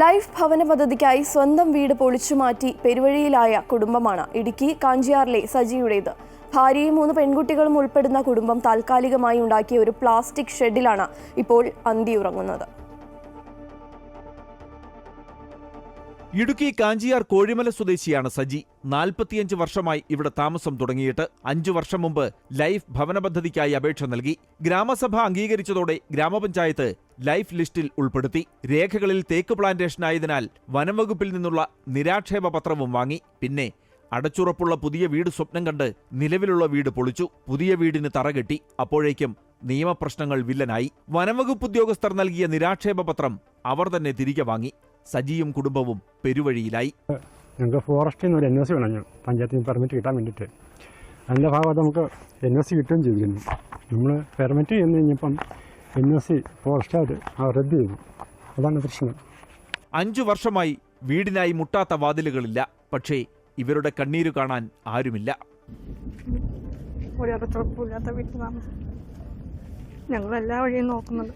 Life ഭവന പദ്ധതിക്കായി സ്വന്തം വീട് പൊളിച്ചുമാറ്റി പെരുവഴിയിലായ കുടുംബമാണ് ഇടുക്കി കാഞ്ചിയാറിലെ സജിയുടേത്. ഭാര്യയും 3 പെൺകുട്ടികളും ഉൾപ്പെടുന്ന കുടുംബം താൽക്കാലികമായി ഉണ്ടാക്കിയ ഒരു പ്ലാസ്റ്റിക് ഷെഡിലാണ് ഇപ്പോൾ അന്തിയുറങ്ങുന്നത്. ഇടുക്കി കാഞ്ചിയാർ കോഴിമല സ്വദേശിയാണ് സജി. 45 വർഷമായി ഇവിടെ താമസം തുടങ്ങിയിട്ട്. 5 വർഷം മുമ്പ് ലൈഫ് ഭവന പദ്ധതിക്കായി അപേക്ഷ നൽകി. ഗ്രാമസഭ അംഗീകരിച്ചതോടെ ഗ്രാമപഞ്ചായത്ത് ലൈഫ് ലിസ്റ്റിൽ ഉൾപ്പെടുത്തി. രേഖകളിൽ തേക്ക് പ്ലാന്റേഷൻ ആയതിനാൽ വനംവകുപ്പിൽ നിന്നുള്ള നിരാക്ഷേപ പത്രവും വാങ്ങി. പിന്നെ അടച്ചുറപ്പുള്ള പുതിയ വീട് സ്വപ്നം കണ്ട് നിലവിലുള്ള വീട് പൊളിച്ചു. പുതിയ വീടിന് തറകെട്ടി. അപ്പോഴേക്കും നിയമപ്രശ്നങ്ങൾ വില്ലനായി. വനംവകുപ്പ് ഉദ്യോഗസ്ഥർ നൽകിയ നിരാക്ഷേപ പത്രം അവർ തന്നെ തിരികെ വാങ്ങി. സജിയും കുടുംബവും പെരുവഴിയിലായി. ഞങ്ങൾക്ക് ഫോറസ്റ്റിൽ നിന്ന് ഒരു NOC വേണം, പഞ്ചായത്തിന് പെർമിറ്റ് കിട്ടാൻ വേണ്ടിയിട്ട്. അതിൻ്റെ ഭാഗത്ത് നമുക്ക് NOC കിട്ടുകയും ചെയ്തിരുന്നു. നമ്മൾ പെർമിറ്റ് ചെയ്യുന്ന കഴിഞ്ഞപ്പം NOC ഫോറസ്റ്റുകാർ റദ്ദ് ചെയ്തു. അതാണ് പ്രശ്നം. 5 വർഷമായി വീടിനായി മുട്ടാത്ത വാതിലുകളില്ല. പക്ഷേ ഇവരുടെ കണ്ണീര് കാണാൻ ആരുമില്ല. ഒരടച്ചുറപ്പില്ലാത്ത വീട്ടിൽ താമസം. ഞങ്ങളെല്ലാ വഴിയും നോക്കുന്നുണ്ട്.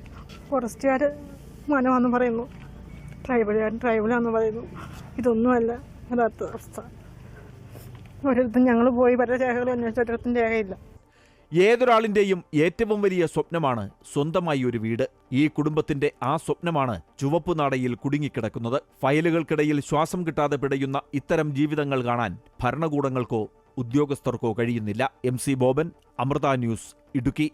ഫോറസ്റ്റുകാർ വനമാണെന്ന് പറയുന്നു, ട്രൈബലാണെന്ന് പറയുന്നു. ഇതൊന്നുമല്ല യഥാർത്ഥ അവസ്ഥ. ഒരിടത്തും ഞങ്ങൾ പോയി പല രേഖകൾ അന്വേഷിച്ച ഒരിടത്തും രേഖയില്ല. ഏതൊരാളിന്റെയും ഏറ്റവും വലിയ സ്വപ്നമാണ് സ്വന്തമായി ഒരു വീട്. ഈ കുടുംബത്തിന്റെ ആ സ്വപ്നമാണ് ചുവപ്പ് നാടയിൽ കുടുങ്ങിക്കിടക്കുന്നത്. ഫയലുകൾക്കിടയിൽ ശ്വാസം കിട്ടാതെ പിടയുന്ന ഇത്തരം ജീവിതങ്ങൾ കാണാൻ ഭരണകൂടങ്ങൾക്കോ ഉദ്യോഗസ്ഥർക്കോ കഴിയുന്നില്ല. MC Boban, Amrita News, Idukki.